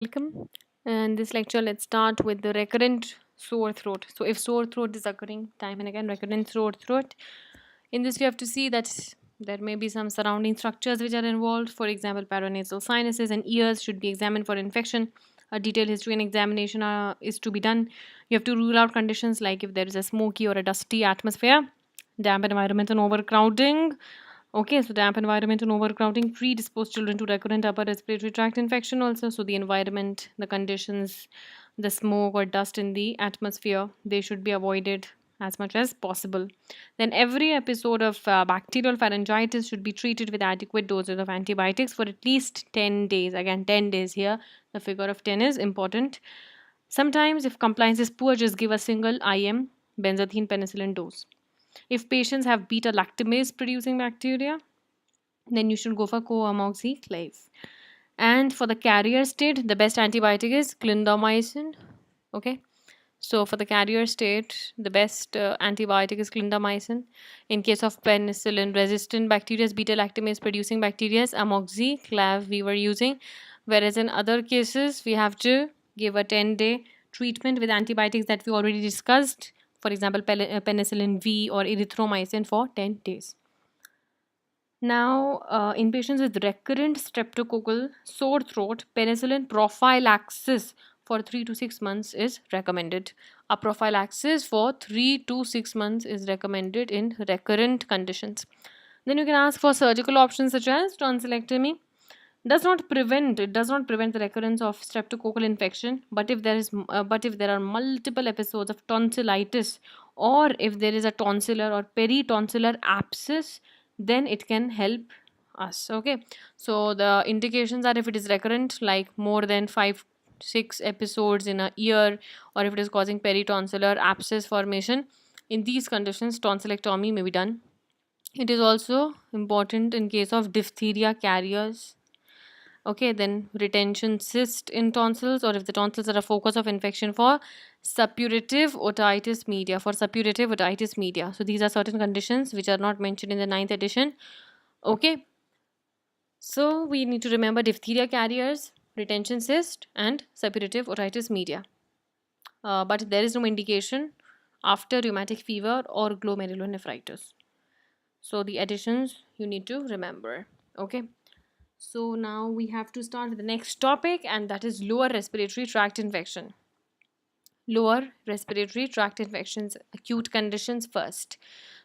Welcome. In this lecture, let's start with the recurrent sore throat. So, if sore throat is occurring time and again, recurrent sore throat, in this we have to see that there may be some surrounding structures which are involved. For example, paranasal sinuses and ears should be examined for infection. A detailed history and examination is to be done. You have to rule out conditions like if there is a smoky or a dusty atmosphere, damp environment, and overcrowding. Okay, so damp environment and overcrowding predispose children to recurrent upper respiratory tract infection also. So the environment, the conditions, the smoke or dust in the atmosphere, they should be avoided as much as possible. Then every episode of bacterial pharyngitis should be treated with adequate doses of antibiotics for at least 10 days. Again, 10 days here. The figure of 10 is important. Sometimes if compliance is poor, just give a single IM benzathine penicillin dose. If patients have beta lactamase producing bacteria, then you should go for coamoxiclav. And for the carrier state, the best antibiotic is clindamycin. Okay. So for the carrier state, the best antibiotic is clindamycin. In case of penicillin resistant bacteria, beta lactamase producing bacteria, amoxiclav we were using. Whereas in other cases, we have to give a 10-day treatment with antibiotics that we already discussed. For example, penicillin V or erythromycin for 10 days. Now, in patients with recurrent streptococcal sore throat, penicillin prophylaxis for 3 to 6 months is recommended. A prophylaxis for 3 to 6 months is recommended in recurrent conditions. Then you can ask for surgical options such as tonsillectomy. It does not prevent the recurrence of streptococcal infection, but if there are multiple episodes of tonsillitis, or if there is a tonsillar or peritonsillar abscess, then it can help us. Okay, so the indications are if it is recurrent, like more than 5 6 episodes in a year, or if it is causing peritonsillar abscess formation. In these conditions, tonsillectomy may be done. It is also important in case of diphtheria carriers. Okay, then retention cyst in tonsils, or if the tonsils are a focus of infection for suppurative otitis media. So these are certain conditions which are not mentioned in the ninth edition. Okay, so we need to remember diphtheria carriers, retention cyst, and suppurative otitis media. But there is no indication after rheumatic fever or glomerulonephritis. So the additions you need to remember. Okay. So now we have to start with the next topic, and that is lower respiratory tract infection. Lower respiratory tract infections, acute conditions first.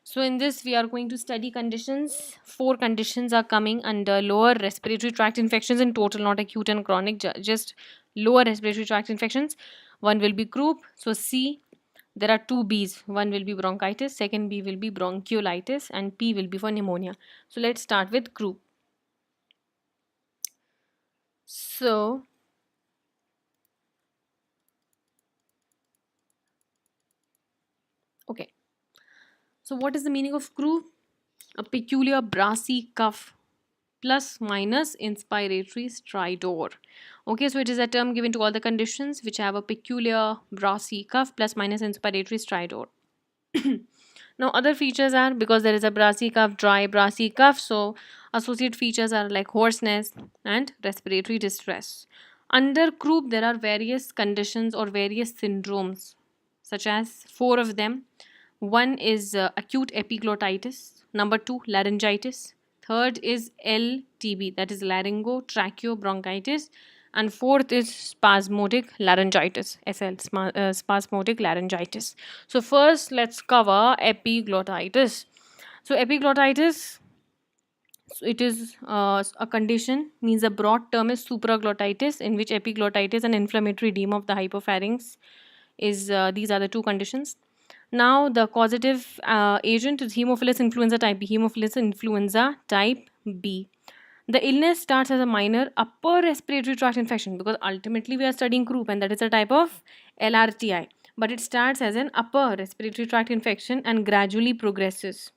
So in this we are going to study conditions. 4 conditions are coming under lower respiratory tract infections in total, not acute and chronic, just lower respiratory tract infections. One will be croup. So C, there are 2 B's. One will be bronchitis, second B will be bronchiolitis, and P will be for pneumonia. So let's start with croup. So okay. So what is the meaning of croup? A peculiar brassy cough plus minus inspiratory stridor. Okay, so it is a term given to all the conditions which have a peculiar brassy cough plus minus inspiratory stridor. Now other features are, because there is a brassy cough, dry brassy cough, so associate features are like hoarseness and respiratory distress. Under croup there are various conditions or various syndromes, such as 4 of them. One is acute epiglottitis, number 2 laryngitis, third is LTB, that is laryngotracheobronchitis, and fourth is spasmodic laryngitis, spasmodic laryngitis. So first let's cover epiglottitis. So epiglottitis, so it is a condition, means a broad term is supraglottitis, in which epiglottitis and inflammatory edema of the hypopharynx is these are the 2 conditions. Now the causative agent is Haemophilus influenza type B. Haemophilus influenza type B. The illness starts as a minor upper respiratory tract infection, because ultimately we are studying croup and that is a type of LRTI. But it starts as an upper respiratory tract infection and gradually progresses.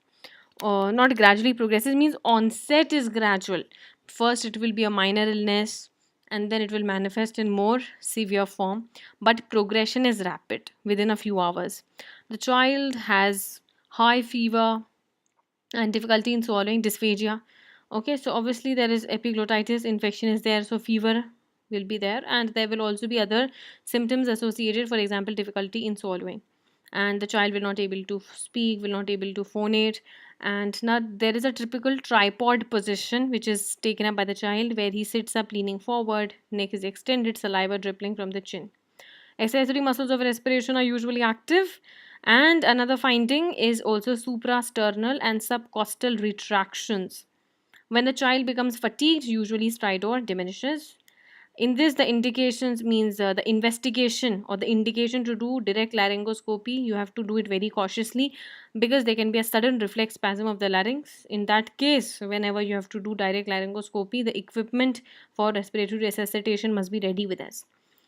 Not gradually progresses means onset is gradual. First it will be a minor illness, and then it will manifest in more severe form, but progression is rapid within a few hours. The child has high fever and difficulty in swallowing, dysphagia. Okay, so obviously there is epiglottitis infection is there, so fever will be there, and there will also be other symptoms associated, for example difficulty in swallowing, and the child will not able to speak, will not able to phonate. And now there is a typical tripod position which is taken up by the child, where he sits up leaning forward, neck is extended, saliva dripping from the chin. Accessory muscles of respiration are usually active. And another finding is also suprasternal and subcostal retractions. When the child becomes fatigued, usually stridor diminishes. In this, the indications means the investigation or the indication to do direct laryngoscopy, you have to do it very cautiously, because there can be a sudden reflex spasm of the larynx. In that case, whenever you have to do direct laryngoscopy, the equipment for respiratory resuscitation must be ready with us.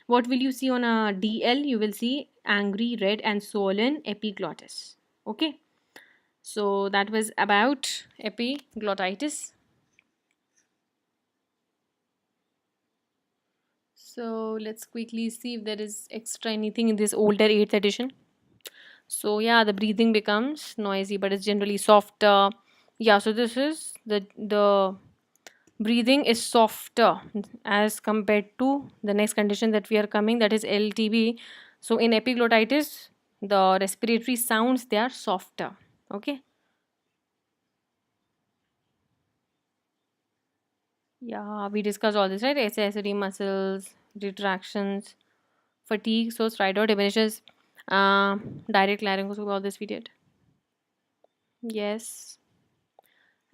What will you see on a DL? You will see angry, red, and swollen epiglottis. Okay, so that was about epiglottitis. So let's quickly see if there is extra anything in this older 8th edition. So yeah, the breathing becomes noisy, but it's generally softer. Yeah, so this is the breathing is softer as compared to the next condition that we are coming, that is LTB. So in epiglottitis, the respiratory sounds, they are softer. Okay. Yeah, we discussed all this, right? Accessory muscles, retractions, fatigue, so stridor diminishes, direct laryngoscopy, all this we did. Yes.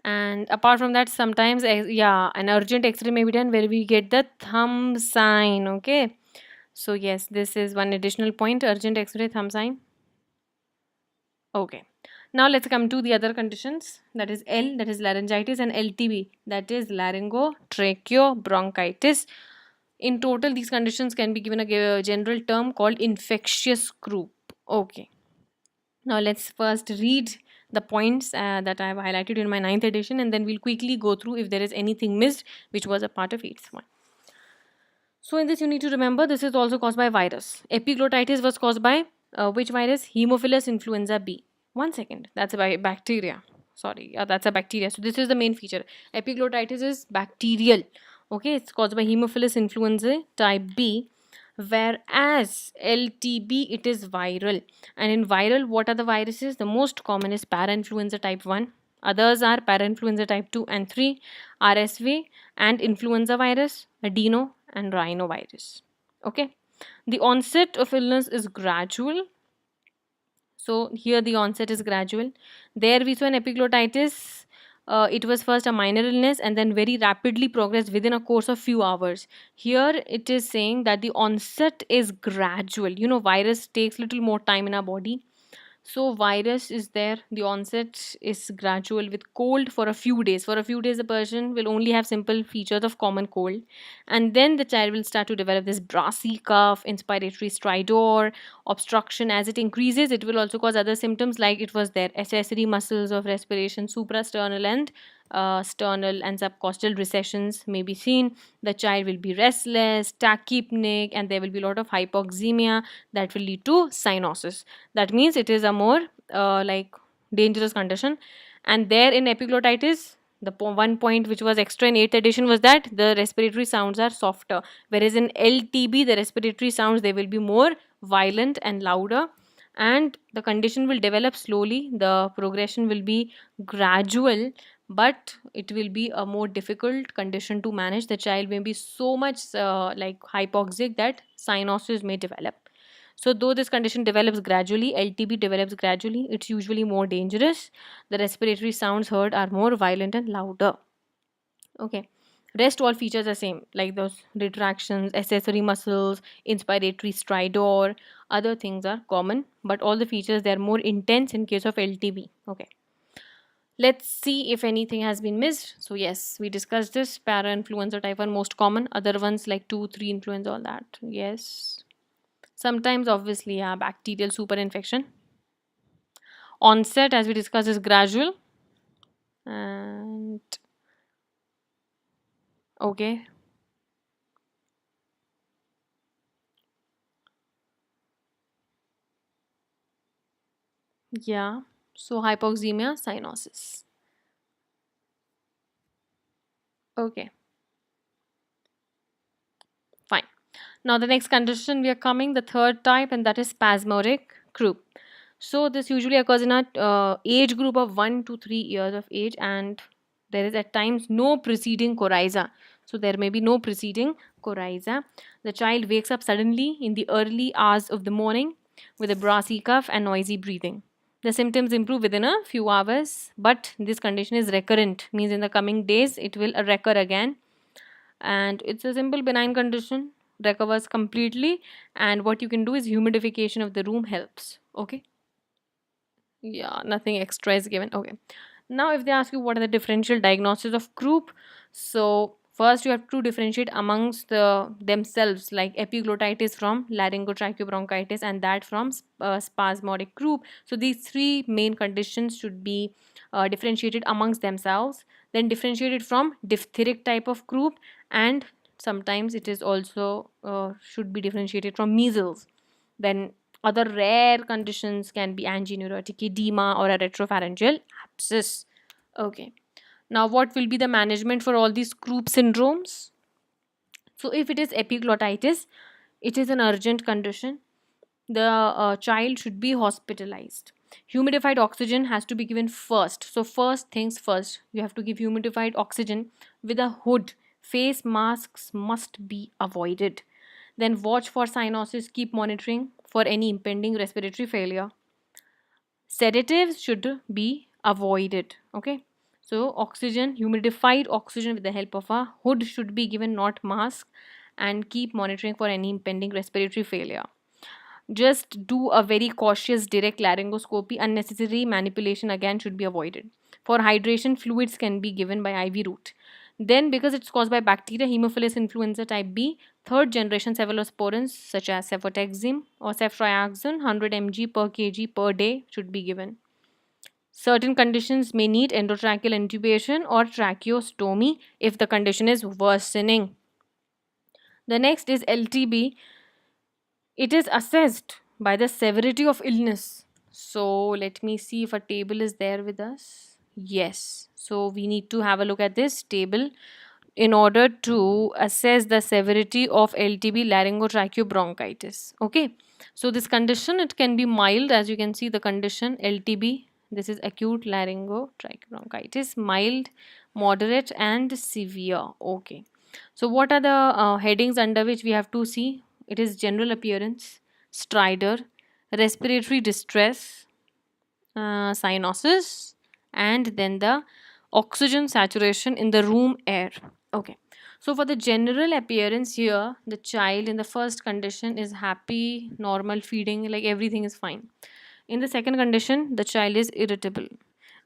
And apart from that, sometimes, yeah, an urgent x-ray may be done where we get the thumb sign. Okay. So yes, this is one additional point, urgent x-ray thumb sign. Okay. Now let's come to the other conditions, that is L, that is laryngitis, and LTB, that is laryngotracheobronchitis. In total, these conditions can be given a general term called infectious croup. Okay. Now let's first read the points that I have highlighted in my 9th edition, and then we'll quickly go through if there is anything missed which was a part of 8th one. So in this, you need to remember this is also caused by virus. Epiglottitis was caused by which virus? Haemophilus influenza B. 1 second, that's a bacteria. Sorry, that's a bacteria. So this is the main feature. Epiglottitis is bacterial. Okay, it's caused by Haemophilus influenza type B, whereas LTB, it is viral. And in viral, what are the viruses? The most common is parainfluenza type 1. Others are parainfluenza type 2 and 3, RSV, and influenza virus, adeno, and rhinovirus. Okay. The onset of illness is gradual. So here the onset is gradual. There we saw an epiglottitis. It was first a minor illness and then very rapidly progressed within a course of few hours. Here it is saying that the onset is gradual. You know, virus takes little more time in our body. So virus is there, the onset is gradual with cold for a few days. For a few days, the person will only have simple features of common cold. And then the child will start to develop this brassy cough, inspiratory stridor, obstruction. As it increases, it will also cause other symptoms like it was there. Accessory muscles of respiration, suprasternal and sternal and subcostal recessions may be seen. The child will be restless, tachypneic, and there will be a lot of hypoxemia that will lead to cyanosis. That means it is a more like dangerous condition. And there in epiglottitis, the one point which was extra in 8th edition was that the respiratory sounds are softer, whereas in LTB the respiratory sounds, they will be more violent and louder, and the condition will develop slowly. The progression will be gradual, but it will be a more difficult condition to manage. The child may be so much like hypoxic that cyanosis may develop. So though this condition develops gradually, LTB develops gradually, it's usually more dangerous. The respiratory sounds heard are more violent and louder. Okay. Rest all features are same, like those retractions, accessory muscles, inspiratory stridor, other things are common, but all the features, they are more intense in case of LTB. Okay. Let's see if anything has been missed. So yes, we discussed this. Para-influenza type 1 most common. Other ones like 2, 3 influenza, all that. Yes. Sometimes obviously, yeah, bacterial superinfection. Onset, as we discussed, is gradual. And okay. Yeah. So hypoxemia, cyanosis. Okay. Now the next condition we are coming, the third type, and that is spasmodic croup. So this usually occurs in a age group of 1 to 3 years of age, and there is at times no preceding coryza. So there may be no preceding coryza. The child wakes up suddenly in the early hours of the morning with a brassy cough and noisy breathing. The symptoms improve within a few hours, but this condition is recurrent, means in the coming days it will recur again. And it's a simple benign condition, recovers completely, and what you can do is humidification of the room helps. Okay. Yeah, nothing extra is given. Okay. Now, if they ask you what are the differential diagnoses of croup, so first you have to differentiate amongst themselves, like epiglottitis from laryngotracheobronchitis and that from spasmodic croup. So these three main conditions should be differentiated amongst themselves. Then differentiated from diphtheric type of croup, and sometimes it is also should be differentiated from measles. Then other rare conditions can be angioneurotic edema or a retropharyngeal abscess. Okay. Now, what will be the management for all these croup syndromes? So, if it is epiglottitis, it is an urgent condition. The child should be hospitalized. Humidified oxygen has to be given first. So, first things first, you have to give humidified oxygen with a hood. Face masks must be avoided. Then watch for cyanosis, keep monitoring for any impending respiratory failure. Sedatives should be avoided. Okay. So oxygen, humidified oxygen with the help of a hood should be given, not mask, and keep monitoring for any impending respiratory failure. Just do a very cautious direct laryngoscopy. Unnecessary manipulation again should be avoided. For hydration, fluids can be given by IV route. Then, because it's caused by bacteria, Haemophilus influenza type B, third generation cephalosporins such as cefotaxime or ceftriaxone 100 mg per kg per day should be given. Certain conditions may need endotracheal intubation or tracheostomy if the condition is worsening. The next is LTB. It is assessed by the severity of illness. So let me see if a table is there with us. Yes. So we need to have a look at this table in order to assess the severity of LTB, laryngotracheobronchitis. Okay. So this condition, it can be mild, as you can see the condition LTB. This is acute laryngotracheobronchitis, mild, moderate and severe. Okay. So what are the headings under which we have to see? It is general appearance, stridor, respiratory distress, cyanosis, and then the oxygen saturation in the room air. Okay. So for the general appearance here, the child in the first condition is happy, normal feeding, like everything is fine. In the second condition, the child is irritable.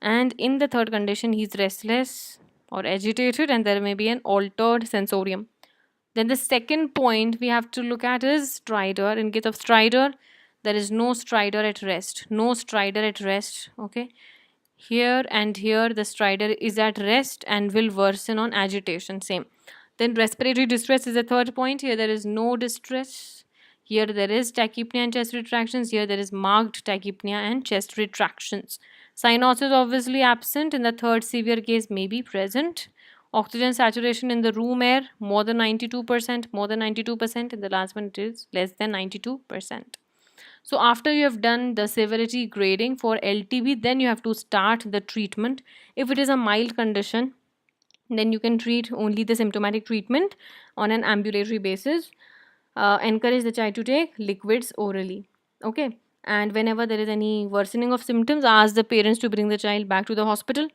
And in the third condition, he is restless or agitated, and there may be an altered sensorium. Then the second point we have to look at is stridor. In case of stridor, there is no stridor at rest. No stridor at rest. Okay. Here and here the stridor is at rest and will worsen on agitation. Same. Then respiratory distress is the third point. Here there is no distress. Here there is tachypnea and chest retractions. Here there is marked tachypnea and chest retractions. Cyanosis obviously absent. In the third severe case may be present. Oxygen saturation in the room air more than 92%, more than 92%. In the last one it is less than 92%. So after you have done the severity grading for LTB, then you have to start the treatment. If it is a mild condition, then you can treat only the symptomatic treatment on an ambulatory basis. Encourage the child to take liquids orally. Okay. And whenever there is any worsening of symptoms, ask the parents to bring the child back to the hospital.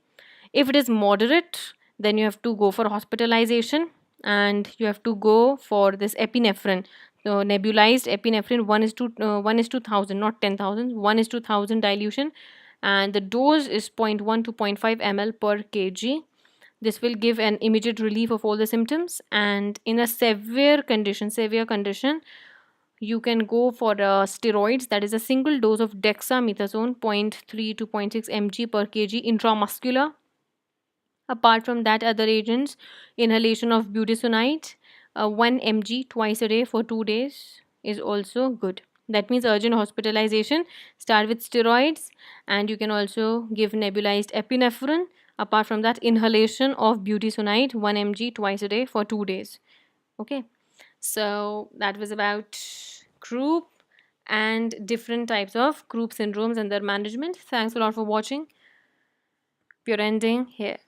If it is moderate, then you have to go for hospitalization and you have to go for this epinephrine. So nebulized epinephrine 1 is to 1000, not 10,000, 1 is to 1000 dilution, and the dose is 0.1 to 0.5 ml per kg. This will give an immediate relief of all the symptoms. And in a severe condition, you can go for steroids, that is a single dose of dexamethasone 0.3 to 0.6 mg per kg intramuscular. Apart from that, other agents, inhalation of budesonide 1 mg twice a day for 2 days is also good. That means urgent hospitalization, start with steroids, and you can also give nebulized epinephrine. Apart from that, inhalation of budesonide 1 mg twice a day for 2 days. Okay. So that was about croup and different types of croup syndromes and their management. Thanks a lot for watching. We're ending here.